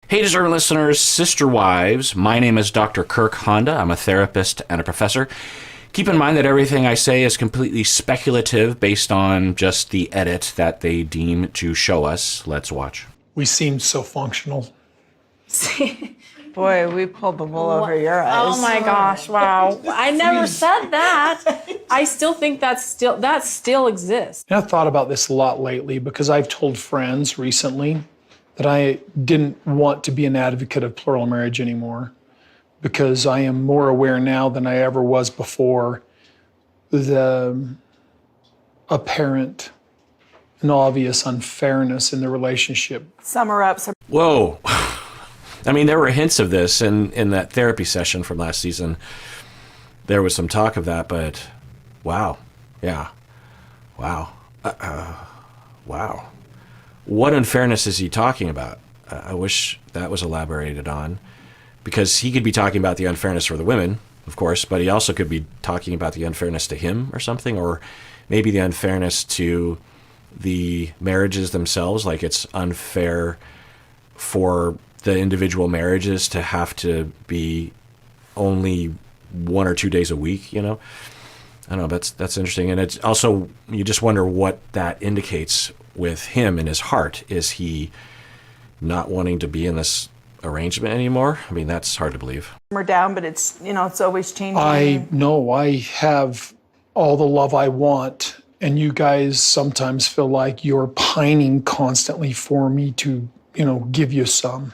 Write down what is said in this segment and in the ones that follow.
Hey, discerning listeners, sister wives, my name is Dr. Kirk Honda. I'm a therapist and a professor. Keep in mind that everything I say is completely speculative based on just the edit that they deem to show us. Let's watch. We seemed so functional. Boy, we pulled the wool over your eyes. Oh my gosh, wow. I never said that. I still think that still exists. And I've thought about this a lot lately because I've told friends recently that I didn't want to be an advocate of plural marriage anymore because I am more aware now than I ever was before the apparent and obvious unfairness in the relationship. Sum her up. Whoa. I mean, there were hints of this in that therapy session from last season. There was some talk of that, but wow. Yeah. Wow. Wow. What unfairness is he talking about? I wish that was elaborated on, because he could be talking about the unfairness for the women, of course, but he also could be talking about the unfairness to him or something, or maybe the unfairness to the marriages themselves, like it's unfair for the individual marriages to have to be only 1 or 2 days a week, you know? I don't know, that's interesting. And it's also, you just wonder what that indicates with him in his heart. Is he not wanting to be in this arrangement anymore? I mean, that's hard to believe. We're down, but it's always changing. I know I have all the love I want, and you guys sometimes feel like you're pining constantly for me to, give you some.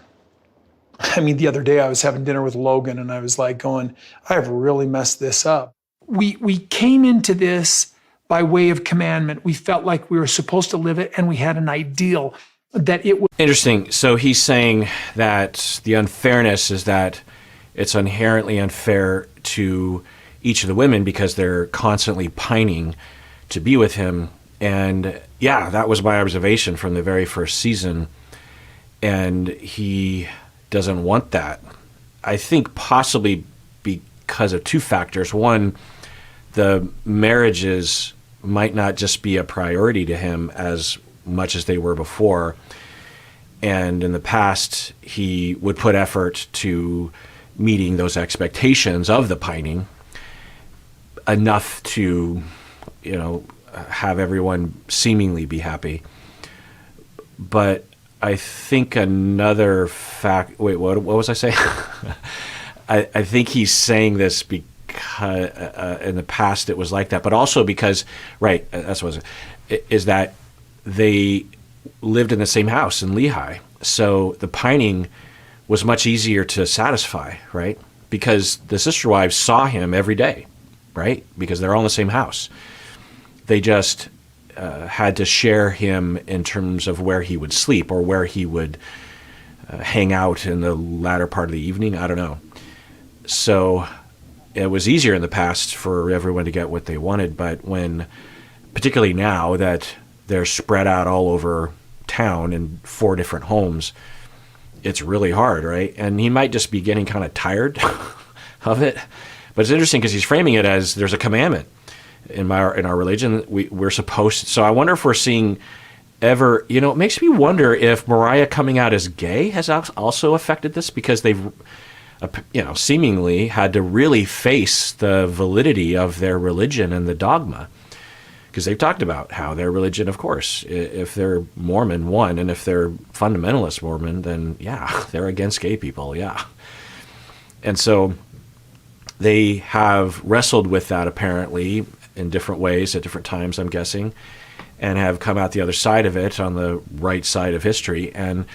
I mean, the other day I was having dinner with Logan and I was like going, I have really messed this up. We came into this by way of commandment. We felt like we were supposed to live it, and we had an ideal that it would. Interesting. So he's saying that the unfairness is that it's inherently unfair to each of the women because they're constantly pining to be with him. And yeah, that was my observation from the very first season. And he doesn't want that. I think possibly because of two factors. One, the marriages might not just be a priority to him as much as they were before. And in the past, he would put effort to meeting those expectations of the pining enough to, have everyone seemingly be happy. But I think another fact, wait, what was I saying? I think he's saying this because in the past it was like that, but also because, right, that's what it is, that they lived in the same house in Lehigh. So the pining was much easier to satisfy, right? Because the sister wives saw him every day, right? Because they're all in the same house. They just had to share him in terms of where he would sleep or where he would hang out in the latter part of the evening. I don't know. So it was easier in the past for everyone to get what they wanted, but particularly now that they're spread out all over town in 4 different homes, it's really hard, right? And he might just be getting kind of tired of it. But it's interesting because he's framing it as there's a commandment in our religion. We're supposed to. So I wonder if we're seeing ever, it makes me wonder if Mariah coming out as gay has also affected this, because they've seemingly had to really face the validity of their religion and the dogma, because they've talked about how their religion, of course, if they're Mormon, one, and if they're fundamentalist Mormon, then yeah, they're against gay people, yeah. And so they have wrestled with that apparently in different ways at different times, I'm guessing, and have come out the other side of it on the right side of history and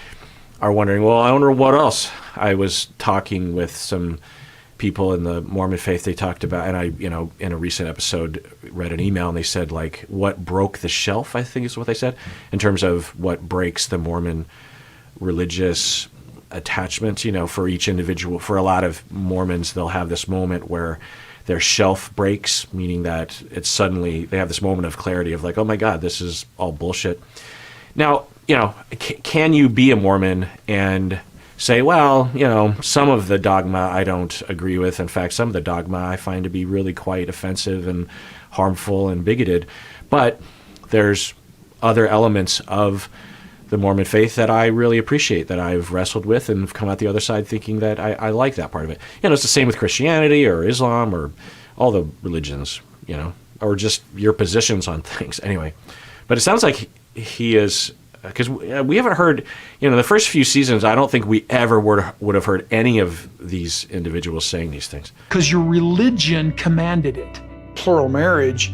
are wondering, well, I wonder what else. I was talking with some people in the Mormon faith. They talked about, and I, in a recent episode, read an email and they said, like, what broke the shelf, I think is what they said, in terms of what breaks the Mormon religious attachment, for each individual. For a lot of Mormons, they'll have this moment where their shelf breaks, meaning that it's suddenly, they have this moment of clarity of like, oh my God, this is all bullshit. Now, can you be a Mormon and say, well, some of the dogma I don't agree with. In fact, some of the dogma I find to be really quite offensive and harmful and bigoted. But there's other elements of the Mormon faith that I really appreciate, that I've wrestled with and have come out the other side thinking that I like that part of it. It's the same with Christianity or Islam or all the religions, or just your positions on things. Anyway, but it sounds like he is, because we haven't heard, the first few seasons, I don't think we ever would have heard any of these individuals saying these things. Because your religion commanded it. Plural marriage,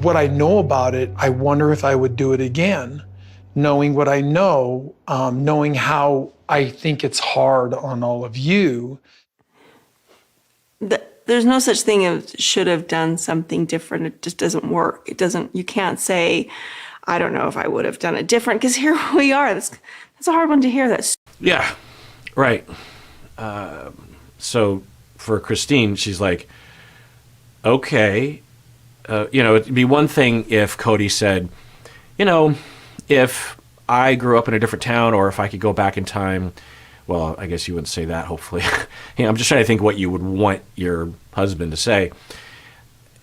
what I know about it, I wonder if I would do it again, knowing what I know, knowing how I think it's hard on all of you. There's no such thing as should have done something different. It just doesn't work. You can't say, I don't know if I would have done it different, because here we are. That's a hard one to hear. Yeah, right. So for Christine, she's like, okay, it'd be one thing if Kody said, if I grew up in a different town, or if I could go back in time. Well, I guess you wouldn't say that, hopefully. I'm just trying to think what you would want your husband to say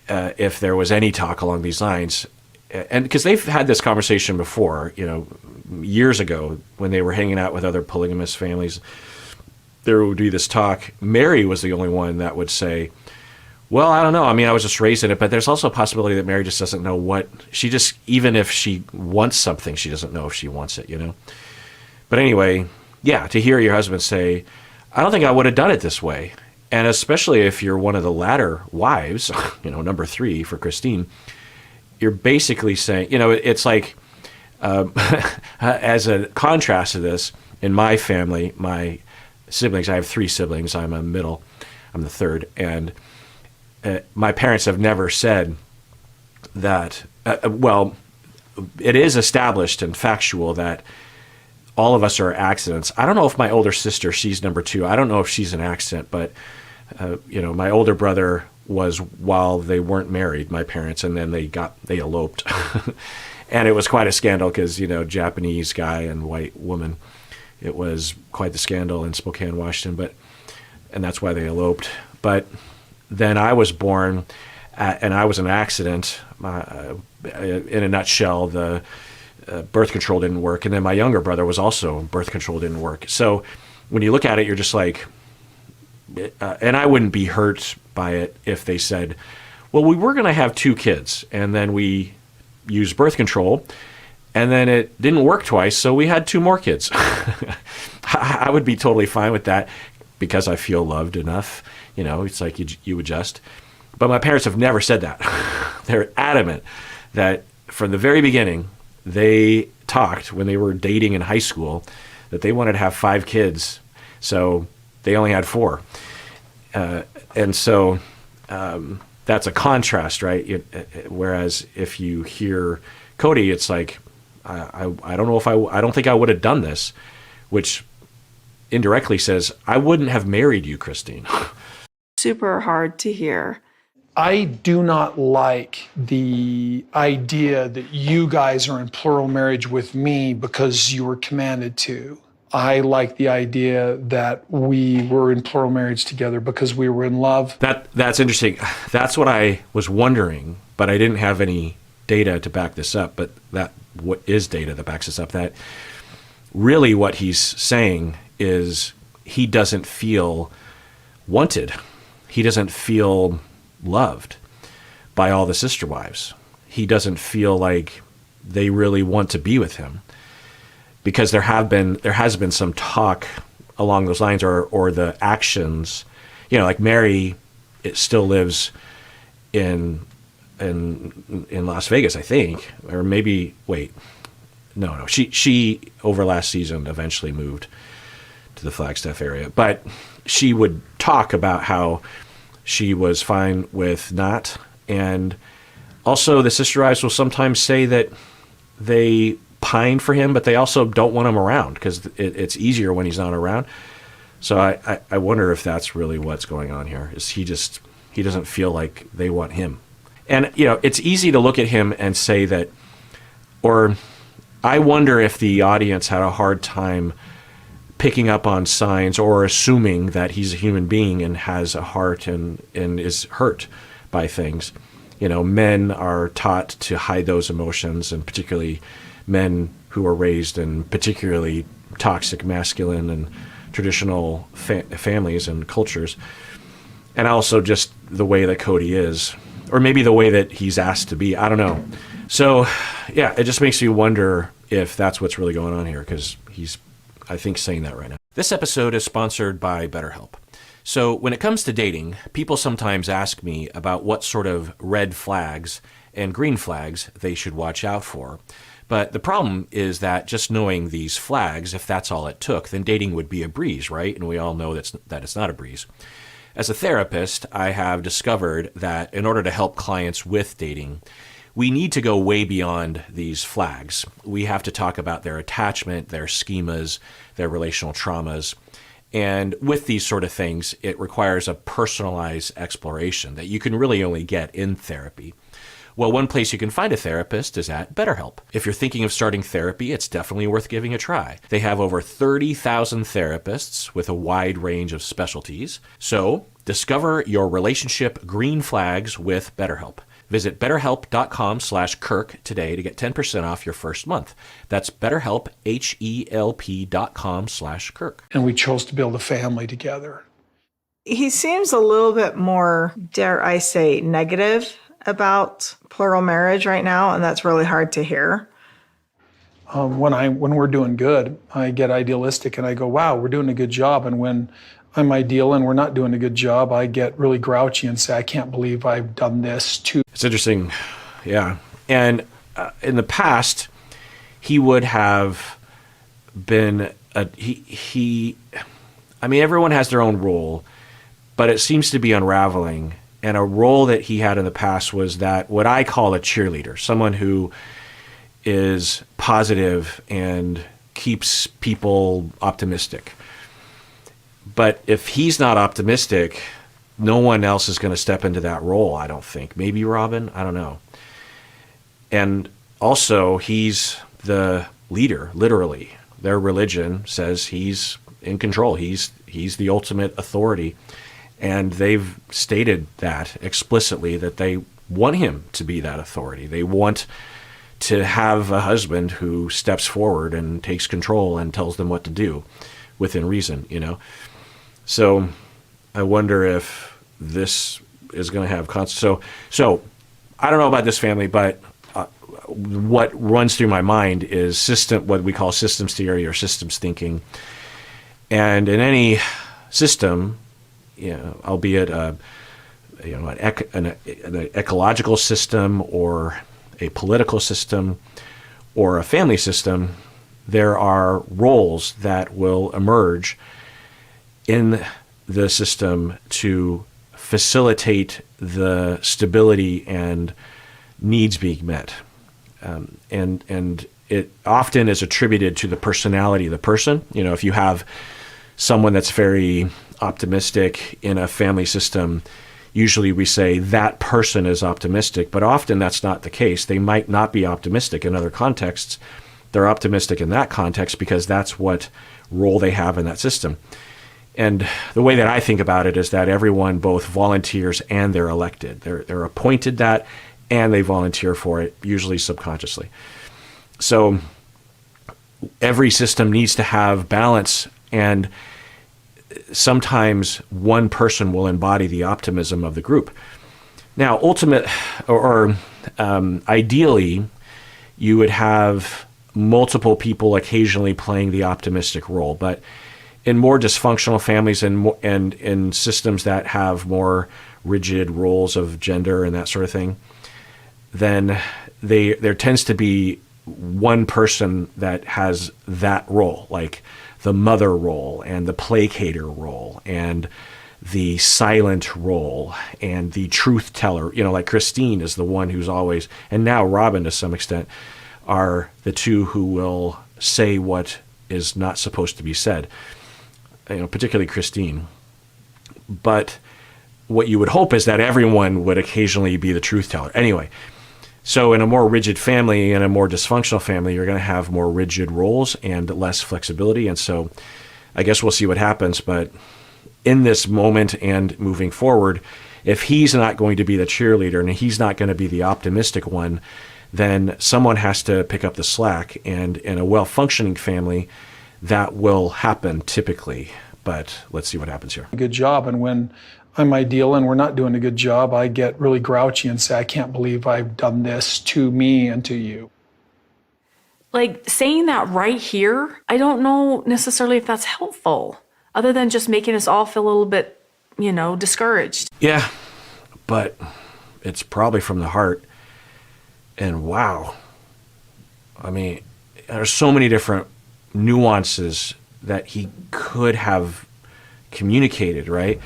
if there was any talk along these lines. And because they've had this conversation before, years ago when they were hanging out with other polygamous families, there would be this talk. Mary was the only one that would say, well, I don't know. I mean, I was just raised in it, but there's also a possibility that Mary just doesn't know what, even if she wants something, she doesn't know if she wants it, But anyway, yeah, to hear your husband say, I don't think I would have done it this way. And especially if you're one of the latter wives, number 3 for Christine, you're basically saying, it's like, as a contrast to this, in my family, my siblings, I have 3 siblings, I'm a middle, I'm the third, and my parents have never said that, it is established and factual that all of us are accidents. I don't know if my older sister, she's number 2, I don't know if she's an accident, but, my older brother was, while they weren't married, my parents, and then they eloped. And it was quite a scandal because, Japanese guy and white woman, it was quite the scandal in Spokane, Washington, and that's why they eloped. But then I was born, and I was an accident. In a nutshell, the birth control didn't work. And then my younger brother was also, birth control didn't work. So when you look at it, you're just like, and I wouldn't be hurt by it if they said, well, we were going to have 2 kids, and then we used birth control, and then it didn't work twice, so we had 2 more kids. I would be totally fine with that because I feel loved enough. It's like you adjust. But my parents have never said that. They're adamant that from the very beginning, they talked when they were dating in high school that they wanted to have 5 kids. So they only had 4. And so that's a contrast, right? Whereas if you hear Kody, it's like, I don't know if I don't think I would have done this, which indirectly says, I wouldn't have married you, Christine. Super hard to hear. I do not like the idea that you guys are in plural marriage with me because you were commanded to. I like the idea that we were in plural marriage together because we were in love. That's interesting. That's what I was wondering, but I didn't have any data to back this up. But what is data that backs this up? That really what he's saying is he doesn't feel wanted. He doesn't feel loved by all the sister wives. He doesn't feel like they really want to be with him, because there has been some talk along those lines, or the actions, like Mary, it still lives in Las Vegas, I think, or maybe no, she over last season eventually moved to the Flagstaff area, but she would talk about how she was fine with not, and also the sister wives will sometimes say that they pine for him, but they also don't want him around because it's easier when he's not around. So I wonder if that's really what's going on here. Is he doesn't feel like they want him, and it's easy to look at him and say that, or I wonder if the audience had a hard time picking up on signs or assuming that he's a human being and has a heart and is hurt by things. Men are taught to hide those emotions, and particularly men who are raised in particularly toxic masculine and traditional families and cultures. And also just the way that Kody is, or maybe the way that he's asked to be. I don't know. So, yeah, it just makes you wonder if that's what's really going on here, because he's, I think, saying that right now. This episode is sponsored by BetterHelp. So when it comes to dating, people sometimes ask me about what sort of red flags and green flags they should watch out for. But the problem is that just knowing these flags, if that's all it took, then dating would be a breeze, right? And we all know that it's not a breeze. As a therapist, I have discovered that in order to help clients with dating, we need to go way beyond these flags. We have to talk about their attachment, their schemas, their relational traumas. And with these sort of things, it requires a personalized exploration that you can really only get in therapy. Well, one place you can find a therapist is at BetterHelp. If you're thinking of starting therapy, it's definitely worth giving a try. They have over 30,000 therapists with a wide range of specialties. So discover your relationship green flags with BetterHelp. Visit betterhelp.com/Kirk today to get 10% off your first month. That's BetterHelp, HELP.com/Kirk. And we chose to build a family together. He seems a little bit more, dare I say, negative about plural marriage right now, and that's really hard to hear. When we're doing good, I get idealistic and I go, wow, we're doing a good job. And when I'm ideal and we're not doing a good job, I get really grouchy and say, I can't believe I've done this too. It's interesting. Yeah. And in the past, he would have been, I mean, everyone has their own role, but it seems to be unraveling. And a role that he had in the past was that what I call a cheerleader, someone who is positive and keeps people optimistic. But if he's not optimistic, no one else is going to step into that role, I don't think. Maybe Robin, I don't know. And also, he's the leader, literally. Their religion says he's in control. He's the ultimate authority. And they've stated that explicitly, that they want him to be that authority. They want to have a husband who steps forward and takes control and tells them what to do within reason, you know. So I wonder if this is going to have consequences. So I don't know about this family, but what runs through my mind is what we call systems theory or systems thinking. And in any system, you know, albeit an ecological system or a political system or a family system, there are roles that will emerge in the system to facilitate the stability and needs being met. And it often is attributed to the personality of the person. You know, if you have someone that's very optimistic in a family system, usually we say that person is optimistic, but often that's not the case. They might not be optimistic in other contexts. They're optimistic in that context because that's what role they have in that system. And the way that I think about it is that everyone both volunteers and they're elected. They're appointed that and they volunteer for it, usually subconsciously. So every system needs to have balance, and sometimes one person will embody the optimism of the group. Now, ideally, you would have multiple people occasionally playing the optimistic role, but in more dysfunctional families and in systems that have more rigid roles of gender and that sort of thing, then there tends to be one person that has that role, like the mother role and the placater role and the silent role and the truth teller. You know, like Christine is the one who's always, and now Robin to some extent, are the two who will say what is not supposed to be said. You know, particularly Christine. But what you would hope is that everyone would occasionally be the truth teller. Anyway, so in a more rigid family and a more dysfunctional family, you're going to have more rigid roles and less flexibility. And so I guess we'll see what happens. But in this moment and moving forward, if he's not going to be the cheerleader and he's not going to be the optimistic one, then someone has to pick up the slack. And in a well-functioning family, that will happen typically. But let's see what happens here. Good job. And when I'm ideal and we're not doing a good job, I get really grouchy and say, I can't believe I've done this to me and to you. Like saying that right here, I don't know necessarily if that's helpful, other than just making us all feel a little bit, discouraged. Yeah, but it's probably from the heart. And wow, I mean, there's so many different nuances that he could have communicated, right?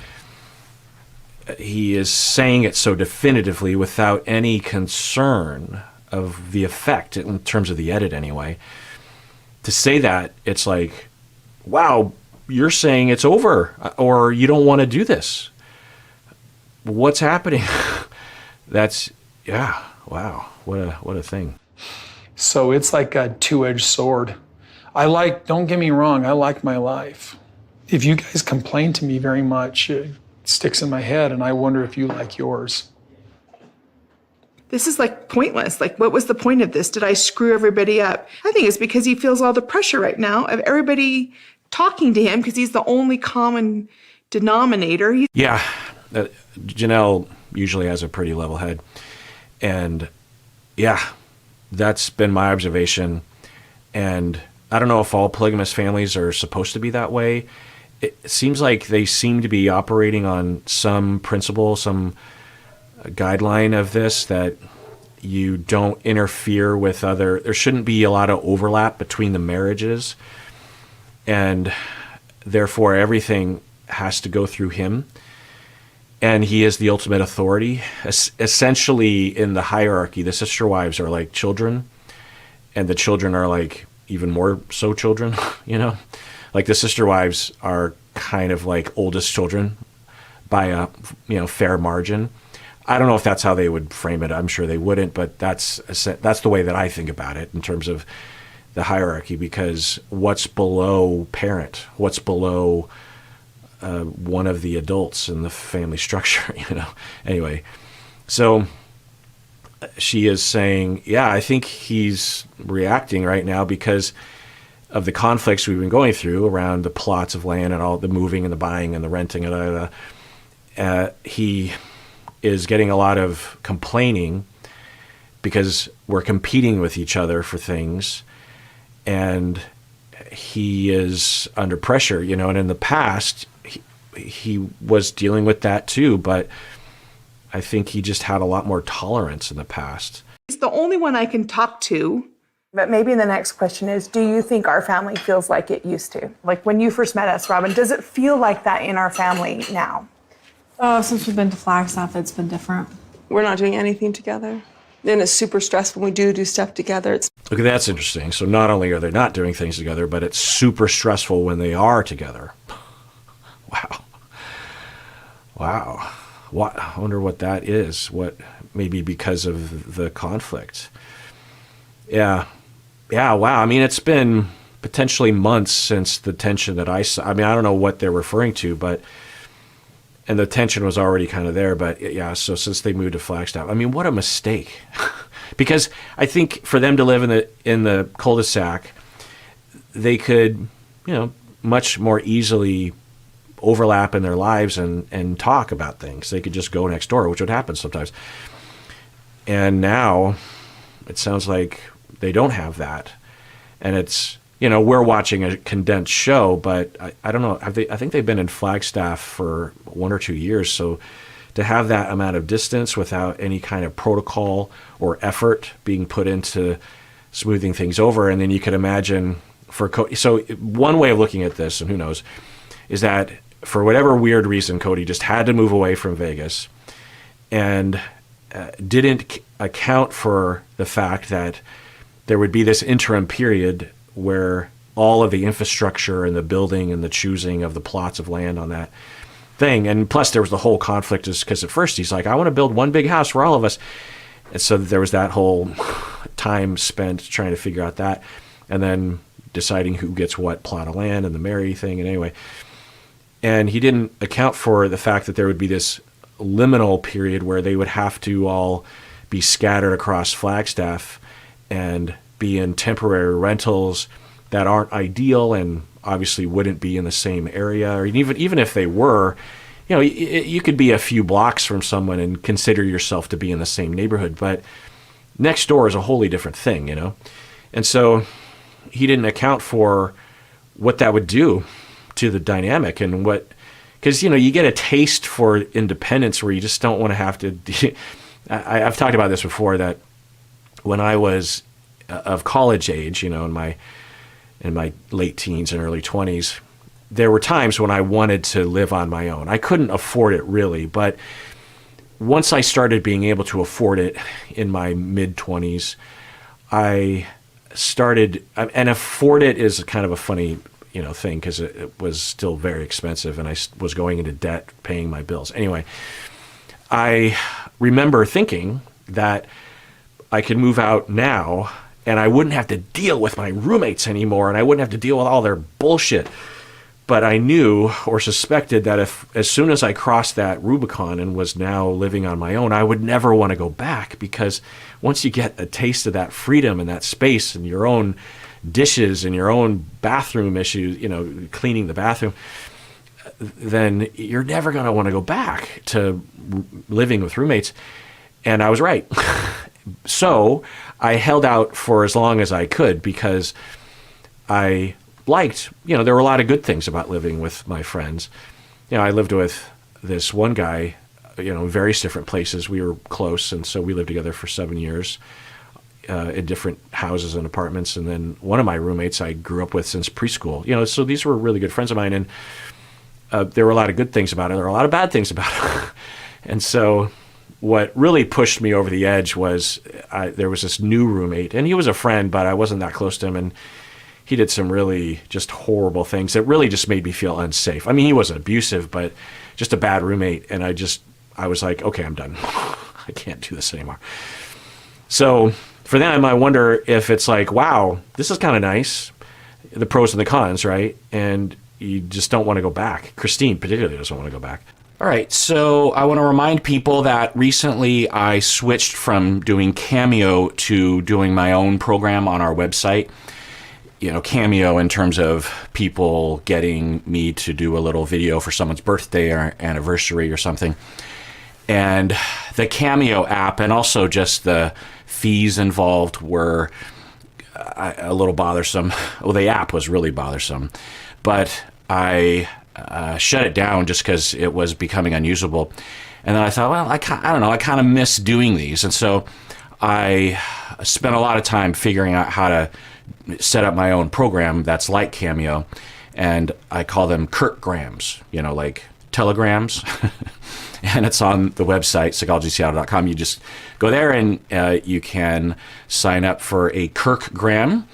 He is saying it so definitively without any concern of the effect, in terms of the edit anyway. To say that, it's like, wow, you're saying it's over, or you don't want to do this. What's happening? That's, yeah, wow, what a thing. So it's like a two-edged sword. Don't get me wrong, I like my life. If you guys complain to me very much, it sticks in my head, and I wonder if you like yours. This is like pointless. Like, what was the point of this? Did I screw everybody up? I think it's because he feels all the pressure right now of everybody talking to him because he's the only common denominator. Yeah, Janelle usually has a pretty level head. And yeah, that's been my observation. And I don't know if all polygamous families are supposed to be that way. It seems like they seem to be operating on some principle, some guideline of this, that you don't interfere with there shouldn't be a lot of overlap between the marriages, and therefore everything has to go through him, and he is the ultimate authority. Essentially, in the hierarchy, the sister wives are like children, and the children are like even more so children, like the sister wives are kind of like oldest children by a fair margin. I don't know if that's how they would frame it. I'm sure they wouldn't, but that's the way that I think about it in terms of the hierarchy, because what's below parent, what's below one of the adults in the family structure, Anyway, so she is saying, yeah, I think he's reacting right now because of the conflicts we've been going through around the plots of land and all the moving and the buying and the renting and he is getting a lot of complaining because we're competing with each other for things, and he is under pressure, and in the past he was dealing with that too, but I think he just had a lot more tolerance in the past. He's the only one I can talk to. But maybe the next question is, do you think our family feels like it used to? Like when you first met us, Robin, does it feel like that in our family now? Oh, since we've been to Flagstaff, it's been different. We're not doing anything together. And it's super stressful when we do stuff together. Okay, that's interesting. So not only are they not doing things together, but it's super stressful when they are together. Wow. I wonder what that is. What, maybe because of the conflict. Yeah, wow. I mean, it's been potentially months since the tension that I saw. I mean, I don't know what they're referring to, and the tension was already kind of there, but yeah, so since they moved to Flagstaff, I mean, what a mistake. Because I think for them to live in the cul-de-sac, they could, much more easily overlap in their lives and talk about things. They could just go next door, which would happen sometimes. And now it sounds like they don't have that. And it's, we're watching a condensed show, but I don't know. I think they've been in Flagstaff for 1 or 2 years. So to have that amount of distance without any kind of protocol or effort being put into smoothing things over. And then you could imagine for Kody. So one way of looking at this, and who knows, is that for whatever weird reason, Kody just had to move away from Vegas and didn't account for the fact that there would be this interim period where all of the infrastructure and the building and the choosing of the plots of land on that thing. And plus there was the whole conflict is because at first he's like, I want to build one big house for all of us. And so there was that whole time spent trying to figure out that, and then deciding who gets what plot of land and the Mary thing. And anyway, and he didn't account for the fact that there would be this liminal period where they would have to all be scattered across Flagstaff and be in temporary rentals that aren't ideal and obviously wouldn't be in the same area, or even if they were, you could be a few blocks from someone and consider yourself to be in the same neighborhood, but next door is a wholly different thing, And so he didn't account for what that would do to the dynamic and because, you get a taste for independence where you just don't want to have to. I've talked about this before, that when I was of college age, in my late teens and early 20s, there were times when I wanted to live on my own. I couldn't afford it really, but once I started being able to afford it in my mid-20s, I started, and afford it is kind of a funny thing, because it was still very expensive and I was going into debt paying my bills. Anyway, I remember thinking that I could move out now and I wouldn't have to deal with my roommates anymore and I wouldn't have to deal with all their bullshit. But I knew or suspected that as soon as I crossed that Rubicon and was now living on my own, I would never want to go back, because once you get a taste of that freedom and that space and your own dishes and your own bathroom issues, cleaning the bathroom, then you're never going to want to go back to living with roommates. And I was right. So I held out for as long as I could, because I liked, there were a lot of good things about living with my friends. I lived with this one guy, in various different places. We were close, and so we lived together for 7 years. In different houses and apartments. And then one of my roommates I grew up with since preschool. So these were really good friends of mine, and there were a lot of good things about it. There were a lot of bad things about it. And so what really pushed me over the edge was there was this new roommate, and he was a friend, but I wasn't that close to him, and he did some really just horrible things that really just made me feel unsafe. I mean, he wasn't abusive, but just a bad roommate. And I was like, okay, I'm done. I can't do this anymore. So for them, I wonder if it's like, wow, this is kind of nice, the pros and the cons, right? And you just don't want to go back. Christine particularly doesn't want to go back. All right, so I want to remind people that recently I switched from doing Cameo to doing my own program on our website. Cameo in terms of people getting me to do a little video for someone's birthday or anniversary or something. And the Cameo app, and also just the fees involved, were a little bothersome. Well, the app was really bothersome, but I shut it down just because it was becoming unusable. And then I thought, well, I don't know, I kind of miss doing these. And so I spent a lot of time figuring out how to set up my own program that's like Cameo. And I call them Kirkgrams, like telegrams. And it's on the website, psychologyseattle.com. You just go there and you can sign up for a Kirkgram.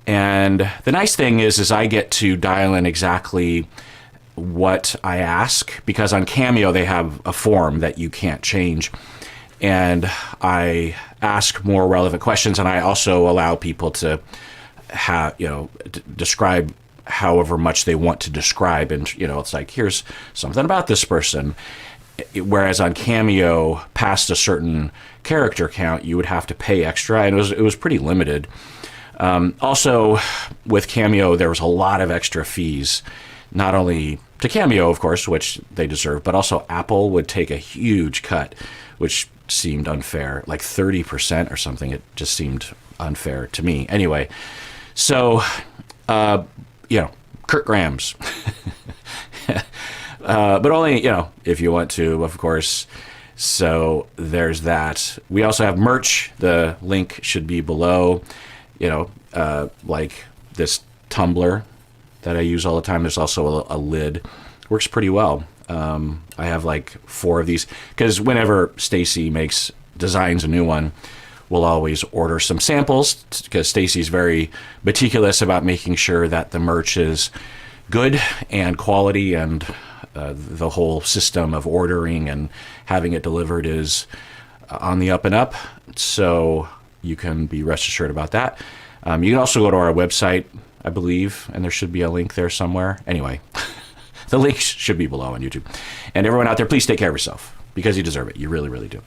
And the nice thing is I get to dial in exactly what I ask, because on Cameo they have a form that you can't change. And I ask more relevant questions, and I also allow people to describe however much they want to describe. And, it's like, here's something about this person. Whereas on Cameo, past a certain character count, you would have to pay extra, and it was pretty limited. Also, with Cameo, there was a lot of extra fees, not only to Cameo, of course, which they deserve, but also Apple would take a huge cut, which seemed unfair, like 30% or something. It just seemed unfair to me. Anyway, so, Kirkgrams. But only, if you want to, of course. So there's that. We also have merch. The link should be below, like this tumbler that I use all the time. There's also a lid. Works pretty well. I have like 4 of these, because whenever Stacy designs a new one, we'll always order some samples, because Stacy's very meticulous about making sure that the merch is good and quality, and the whole system of ordering and having it delivered is on the up and up. So you can be rest assured about that. You can also go to our website, I believe, and there should be a link there somewhere. Anyway, the link should be below on YouTube. And everyone out there, please take care of yourself, because you deserve it. You really, really do.